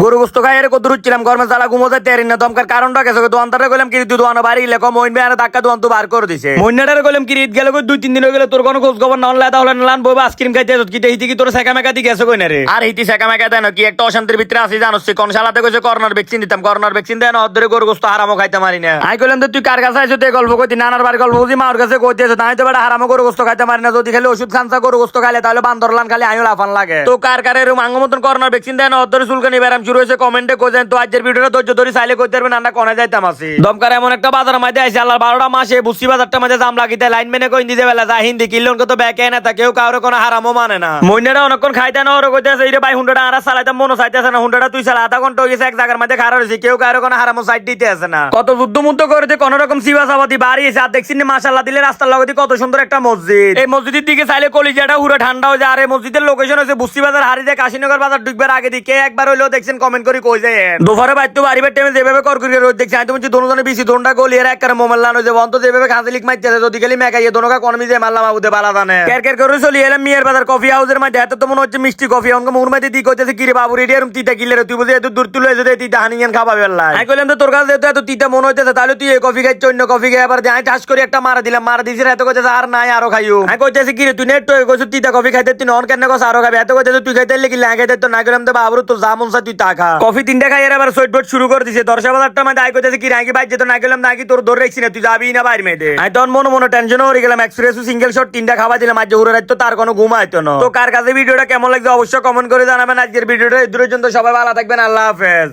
গরু গোস্ত খাই এর কত রুচ্ছিলাম গরমে জ্বালা ঘুমোতে তেরিন না দমকার কারণটা গেছে দোয়ানটারে কইলাম কি তুই দোয়ানো বাড়ি ইলে কম মইন বেয়ারে ধাক্কা দোয়ান তো বার করে দিছে মইনাটারে কইলাম কি ঈদ গেল 2-3 দিন হয়ে গেল তোর কোনো খোঁজ খবর না হলে তাহলে নালান বইবা আইসক্রিম খাইতে কি হিতি কি তোর সেকা মেকা দি গেছে কই না রে আর হিতি সেকা মেকা দেন কি একটা অশান্তির ভিতরে আছি জানোস কোন শালাতে কইছে করোনার ভ্যাকসিন দিতাম করোনার ভ্যাকসিন দেন অধরে গরু গোস্ত হারামও খাইতে মারি না আই কইলাম তুই কার কাছে আইছো তে গল্প কইতি নানার বাড়ি গল্প বুঝি মার কাছে কইতেছ তাই তো বেটা হারামও গরু গোস্ত খাইতে মারি না যদি খালি ওষুধ খানসা গরু গোস্ত খাইলে তাহলে বান্দরলান খালি আইও লাফান লাগে তো কার কার এরকম আঙ্গ মতন করোনার ভ্যাকসিন দেন অধরে চুলকানি ব্যারাম শুরু হয়েছে কমেন্টে কইছেন তো আজকের ভিডিওটা ধৈর্য ধরে চাইলে কইতে পারবেন আমরা কোনে যাইতাম আছি দমকার এমন একটা বাজার মধ্যে আইছে আল্লাহর 12টা মাসে বুসি বাজারটা মধ্যে জাম লাগিতে লাইন মেনে কই দিতে বেলা যা হিন্দি কিলোন কত ব্যাকে না তা কেউ কারো কোনো হারামও মানে না মইনেরা অনেকক্ষণ খাইতে না ওরে কইতেছে এই রে ভাই হুন্ডাটা আর চালাইতাম মনো চাইতেছে না হুন্ডাটা তুই চালা আধা ঘন্টা হয়ে গেছে এক জায়গার মধ্যে খারাপ হয়েছে কেউ কারো কোনো হারামও সাইড দিতে আছে না কত যুদ্ধ মুদ্ধ করেছে কোন রকম সিবা সাবাদি বাড়ি এসে আর দেখছিনি মাশাআল্লাহ দিলে রাস্তার লগতে কত সুন্দর একটা মসজিদ এই মসজিদের দিকে চাইলে কলিজাটা পুরো ঠান্ডা হয়ে যায় আর এই মসজিদের লোকেশন হচ্ছে বুসি বাজার হারিদে কাশীনগর বাজার ঢুকবার আগে দিকে একবার হইলেও দেখছেন কমেন্ট করে কই যায় দুপুরে বাইতো বাড়িবার টাইমে যেভাবে করকুরি রোদ দেখছি আমি তুমি দোনোজনে বেশি দোনটা গোল এর এক মোমাল্লান হইছে বন্ধ যেভাবে খাঁচি লিক মারতেছে যদি গেলি মেকাইয়ে দোনোকা কনমি যে মারলাম আবুদে বালা জানে কের কের করে চলি এলাম মিয়ার বাজার কফি হাউসের মধ্যে এত তো মনে হচ্ছে মিষ্টি কফি অঙ্ক মুর মধ্যে দি কইতেছে কি রে বাবু রেডি এরম তিতা কিলে তুই বুঝে এত দূর তুলে যেতে তিতা হানিয়ান খাবা বেল্লাই আমি কইলাম তো তোর কাছে এত তিতা মনে হইতেছে তাহলে তুই এই কফি খাইছ অন্য কফি খাই আবার যাই ঠাস করে একটা মারা দিলাম মারা দিছিস এত কইতেছে আর নাই আরো খাইও আমি কইতেছি কি রে তুই নেট কইছ তিতা কফি খাইতে তুই নন কেন কইছ আরো খাবি এত কইতেছে তুই খাইতে লাগি লাগে তো না কইলাম তো বাবু তোর যা মন চায় তুই তা খা কফি তিনটা খাই এর আবার সুইট বোট শুরু করে দিছে 10,000 মধ্যে আই কইতেছে কি রাখি বাইর যেত না গেলাম নাকি তোর ধরে রাখছি না তুই যাবি না বাইরে মেয়েদে আমি তখন মনে মনে টেনশন হয়ে গেলাম এক্সপ্রেস সিঙ্গেল শট তিনটা খাওয়া দিলাম আজ উড়ে রাখতো তার কোনো ঘুম আইতো না তো কার কাছে ভিডিওটা কেমন লাগছে অবশ্যই কমেন্ট করে জানাবেন আজকের ভিডিওটা এই দূরের জন্য সবাই ভালো থাকবেন আল্লাহ হাফেজ।